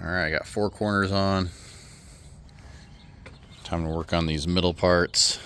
Alright, I got 4 corners on. Time to work on these middle parts.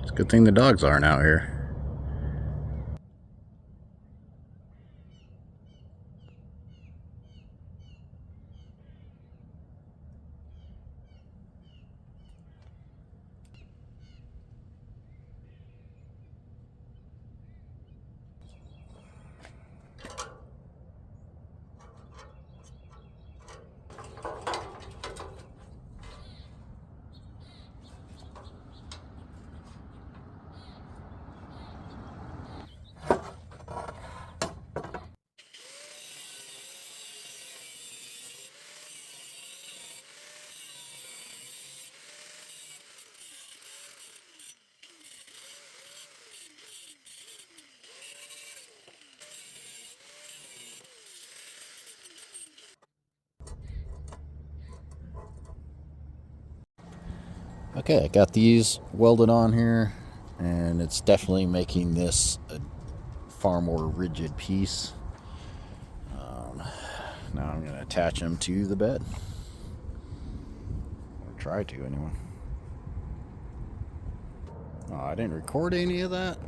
It's a good thing the dogs aren't out here. Okay, I got these welded on here, and it's definitely making this a far more rigid piece. Now I'm going to attach them to the bed. Or try to, anyway. Oh, I didn't record any of that?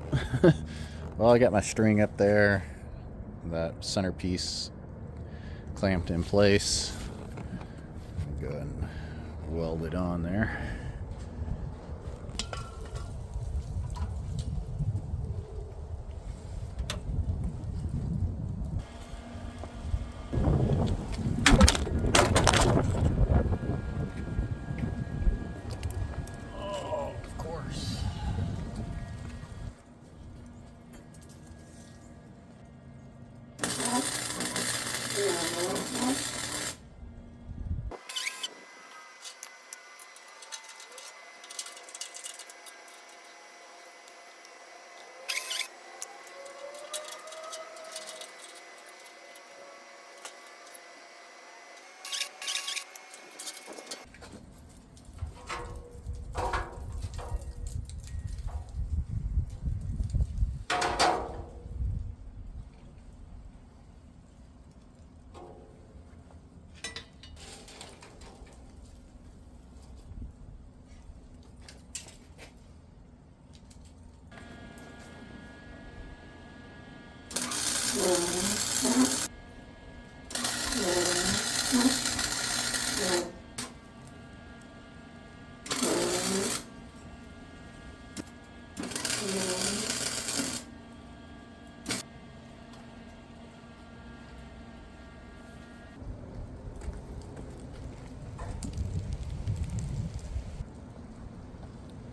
Well, I got my string up there. That centerpiece clamped in place. Go ahead and weld it on there.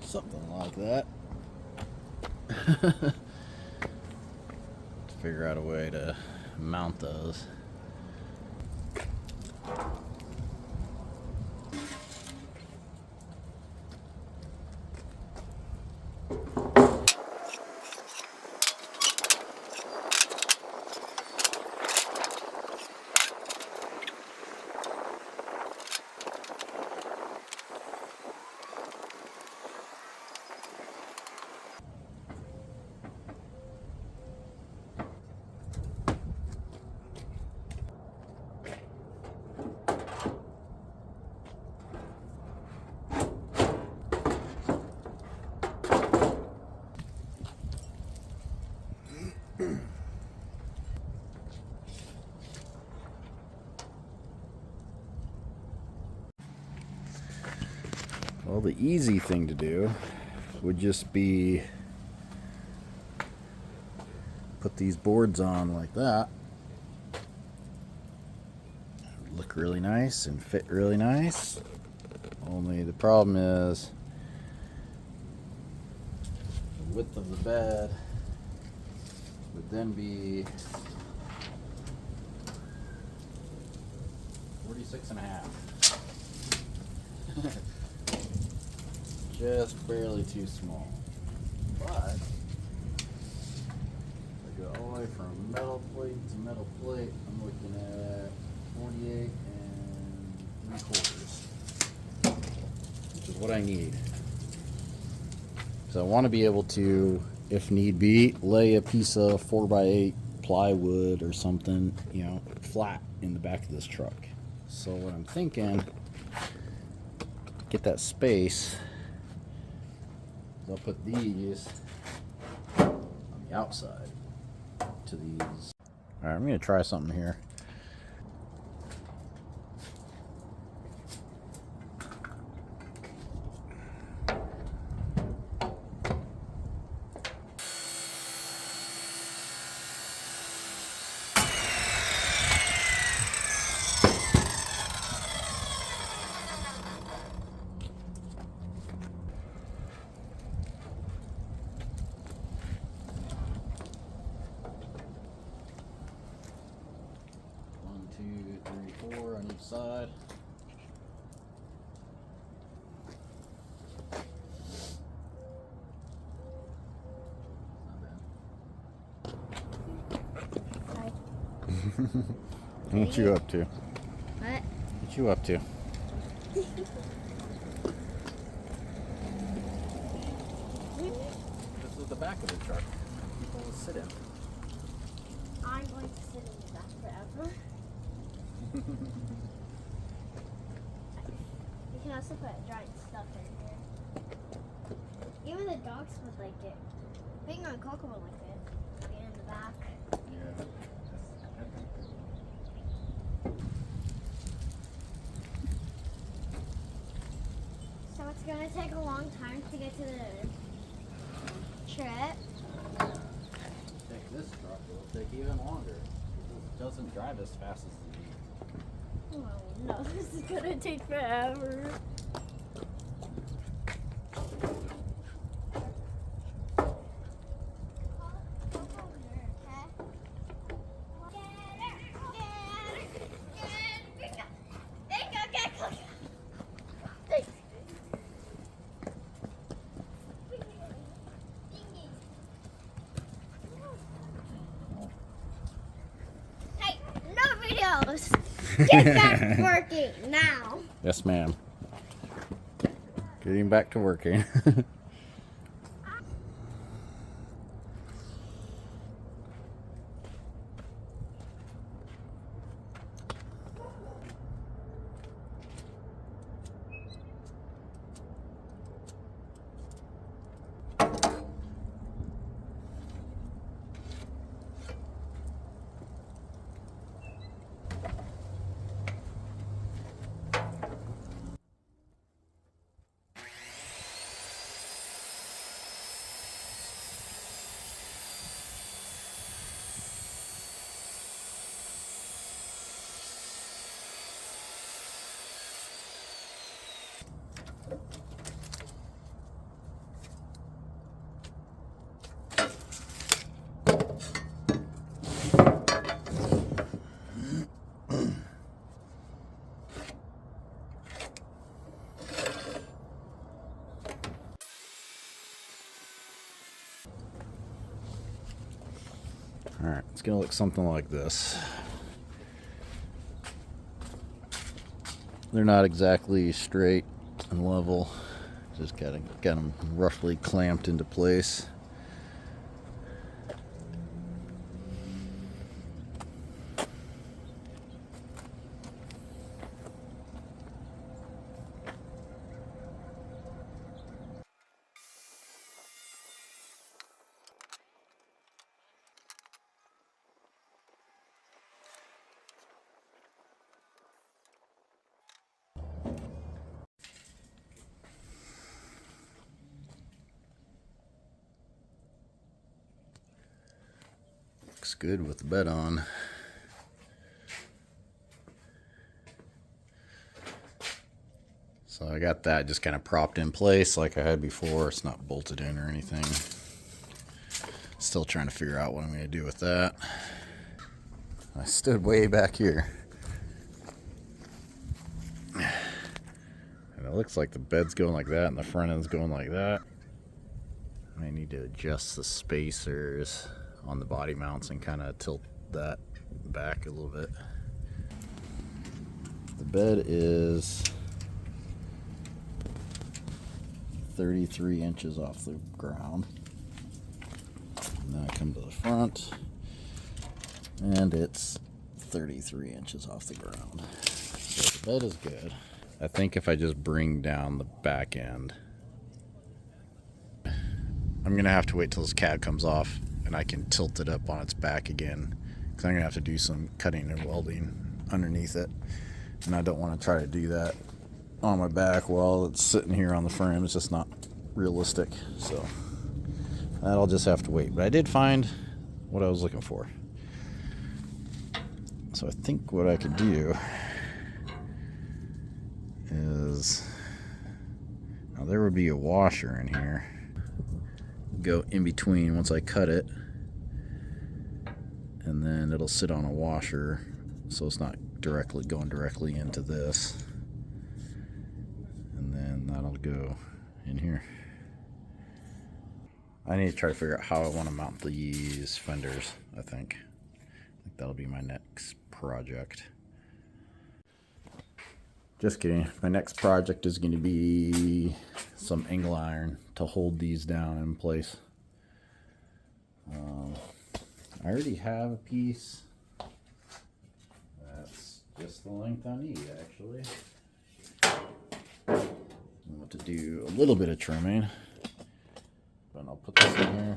Something like that. Figure out a way to mount those. Well, the easy thing to do would just be put these boards on like that. Look really nice and fit really nice. Only the problem is the width of the bed would then be 46.5. Just barely too small. But if I go all the way from metal plate to metal plate, I'm looking at 48 3/4, which is what I need. So I want to be able to, if need be, lay a piece of 4x8 plywood or something, you know, flat in the back of this truck. So what I'm thinking, get that space, I'll put these on the outside to these. All right, I'm gonna try something here. On each side. Hi. What you up to? What? What you up to? This is the back of the truck. People will sit in. I'm going to sit in the back forever. You can also put dried stuff in here. Even the dogs would like it. Being on Coco would like it. Being in the back. Yeah. So it's going to take a long time to get to the trip. Take this truck, it'll take even longer. It doesn't drive as fast as the Jeep. Oh no, this is going to take forever. Get back working now. Yes, ma'am. Getting back to working. All right, it's gonna look something like this. They're not exactly straight and level. Just got them roughly clamped into place. Looks good with the bed on. So I got that just kind of propped in place like I had before. It's not bolted in or anything. Still trying to figure out what I'm going to do with that. I stood way back here. And it looks like the bed's going like that and the front end's going like that. I need to adjust the spacers on the body mounts and kind of tilt that back a little bit. The bed is 33 inches off the ground. And then I come to the front and it's 33 inches off the ground. So the bed is good. I think if I just bring down the back end, I'm gonna have to wait till this cab comes off and I can tilt it up on its back again, because I'm gonna have to do some cutting and welding underneath it, and I don't want to try to do that on my back while it's sitting here on the frame. It's just not realistic, so that'll just have to wait. But I did find what I was looking for, so I think what I could do is, now there would be a washer in here, go in between once I cut it, and then it'll sit on a washer so it's not going directly into this, and then that'll go in here. I need to try to figure out how I want to mount these fenders. I think that'll be my next project. Just kidding. My next project is going to be some angle iron to hold these down in place. I already have a piece that's just the length I need, actually. I want to do a little bit of trimming, but I'll put this in here.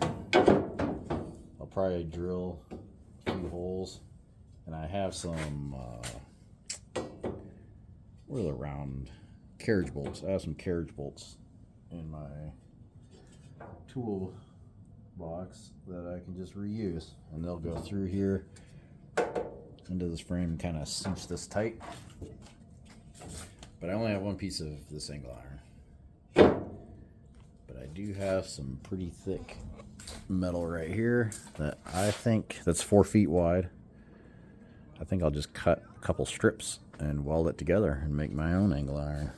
I'll probably drill a few holes, and I have some what are the round carriage bolts? I have some carriage bolts in my tool box that I can just reuse, and they'll go through here into this frame and kind of cinch this tight. But I only have one piece of this angle iron, but I do have some pretty thick metal right here that I think that's 4 feet wide. I think I'll just cut a couple strips and weld it together and make my own angle iron.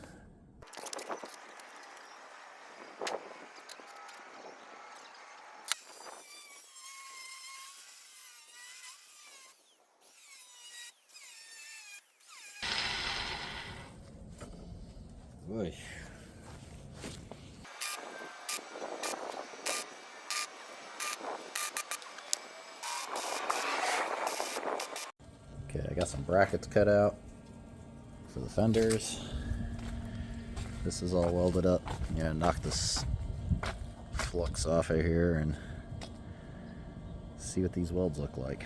Boy. Okay, I got some brackets cut out for the fenders. This is all welded up. Yeah, knock this flux off of here and see what these welds look like.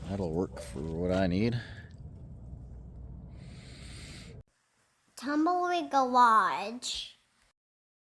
That'll work for what I need. Tumbleweed Garage.